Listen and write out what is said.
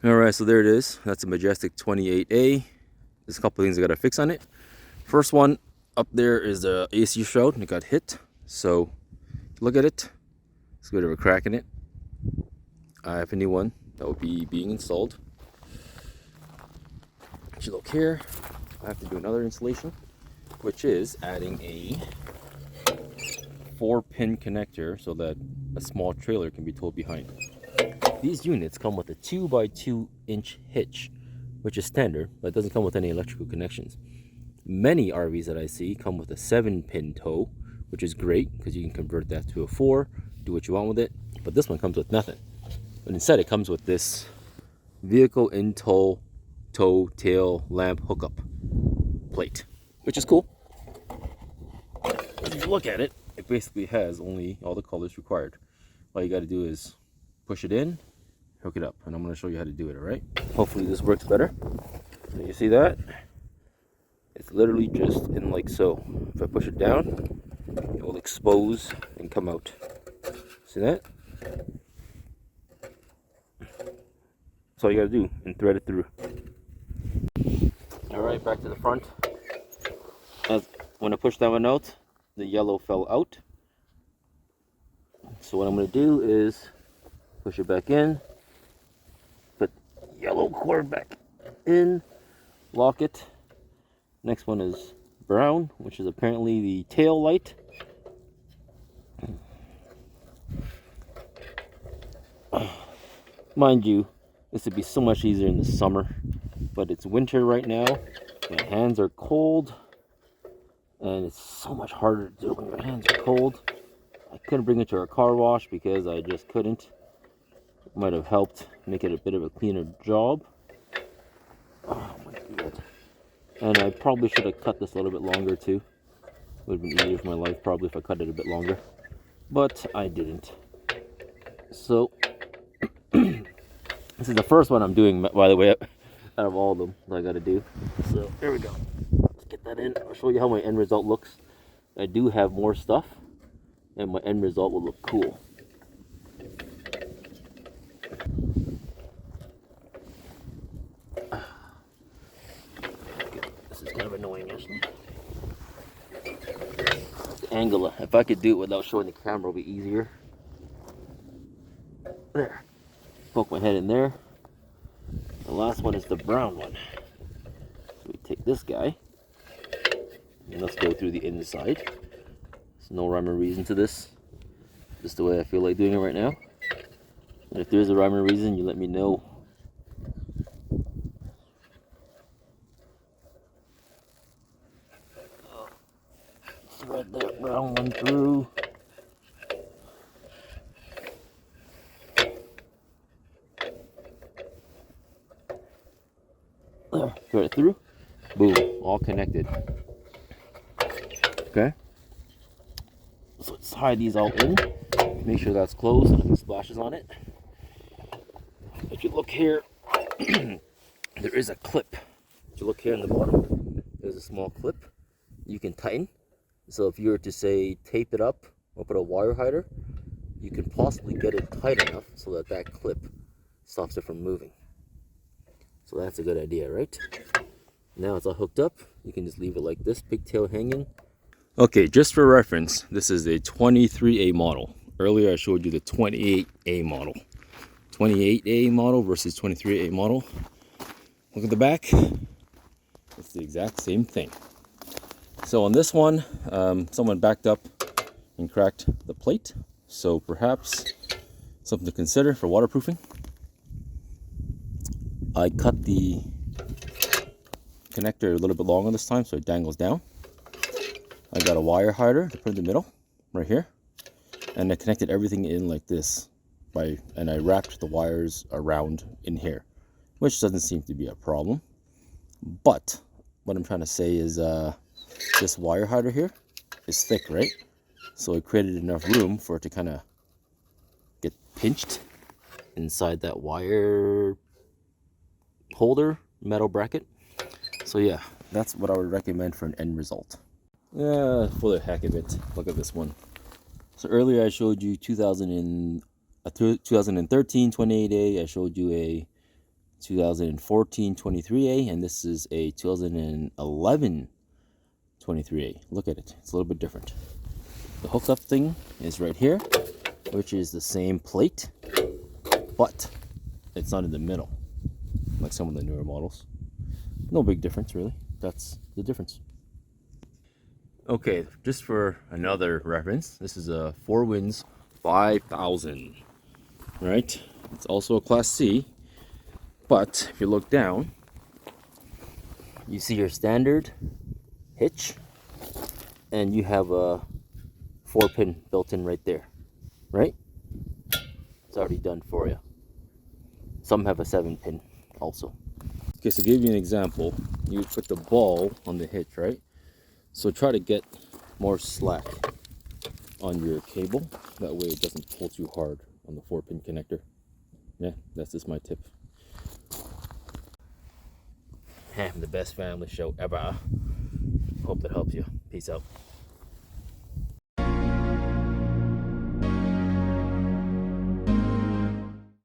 Alright, so there it is. That's a Majestic 28A. There's a couple things I gotta fix on it. First one, up there is the AC shroud, and it got hit. So, look at it. There's a bit of a crack in it. I have a new one that will be being installed. If you look here, I have to do another installation, which is adding a 4-pin connector so that a small trailer can be towed behind. These units come with a 2x2-inch hitch, which is standard, but it doesn't come with any electrical connections. Many RVs that I see come with a 7-pin tow, which is great because you can convert that to a 4, do what you want with it. But this one comes with nothing. But instead, it comes with this vehicle in tow tail lamp hookup plate, which is cool. If you look at it, it basically has only all the colors required. All you got to do is push it in, hook it up, and I'm going to show you how to do it. All right, hopefully this works better. So you see that it's literally just in like so. If I push it down, it will expose and come out. See that? That's all you got to do, and thread it through. All right, back to the front. When I pushed that one out, the yellow fell out. So what I'm going to do is push it back in, put yellow cord back in, lock it. Next one is brown, which is apparently the tail light. Mind you, this would be so much easier in the summer, but it's winter right now. My hands are cold, and it's so much harder to do when your hands are cold. I couldn't bring it to our car wash because I just couldn't. It might have helped make it a bit of a cleaner job. Oh my god. And I probably should have cut this a little bit longer too. It would have been easier for my life probably if I cut it a bit longer. But I didn't. So, this is the first one I'm doing, by the way, out of all of them that I gotta do. So, here we go. Let's get that in. I'll show you how my end result looks. I do have more stuff, and my end result will look cool. This is kind of annoying, actually. The angle, if I could do it without showing the camera, would be easier. There. Poke my head in there. The last one is the brown one. So we take this guy, and let's go through the inside. There's no rhyme or reason to this. Just the way I feel like doing it right now. And if there's a rhyme or reason, you let me know. Thread that brown one through. There, thread it through. Boom, all connected. Okay. So let's tie these all in. Make sure that's closed so nothing splashes on it. If you look here, there is a clip. If you look here on the bottom, there's a small clip you can tighten. So if you were to say tape it up or put a wire hider, you can possibly get it tight enough so that that clip stops it from moving. So that's a good idea, right? Now it's all hooked up. You can just leave it like this, pigtail hanging. Okay, just for reference, this is a 23A model. Earlier I showed you the 28A model. 28A model versus 23A model. Look at the back. It's the exact same thing. So on this one, someone backed up and cracked the plate. So perhaps something to consider for waterproofing. I cut the connector a little bit longer this time so it dangles down. I got a wire hider to put in the middle, right here. And I connected everything in like this. And I wrapped the wires around in here, which doesn't seem to be a problem. But what I'm trying to say is this wire hider here is thick, right? So it created enough room for it to kind of get pinched inside that wire holder metal bracket. So yeah, that's what I would recommend for an end result. For the heck of it, look at this one. So earlier I showed you 2013 28A. I showed you a 2014 23A, and this is a 2011 23A. Look at it, it's a little bit different. The hookup thing is right here, which is the same plate, but it's not in the middle like some of the newer models. No big difference really. That's the difference. Okay, just for another reference, this is a Four Winds 5000, right? It's also a Class C, but if you look down, you see your standard hitch, and you have a 4-pin built in right there, right? It's already done for you. Some have a 7-pin also. Okay, so to give you an example, you put the ball on the hitch, right? So try to get more slack on your cable. That way it doesn't pull too hard on the 4-pin connector. Yeah, that's just my tip. Having the best family show ever. Hope that helps you. Peace out.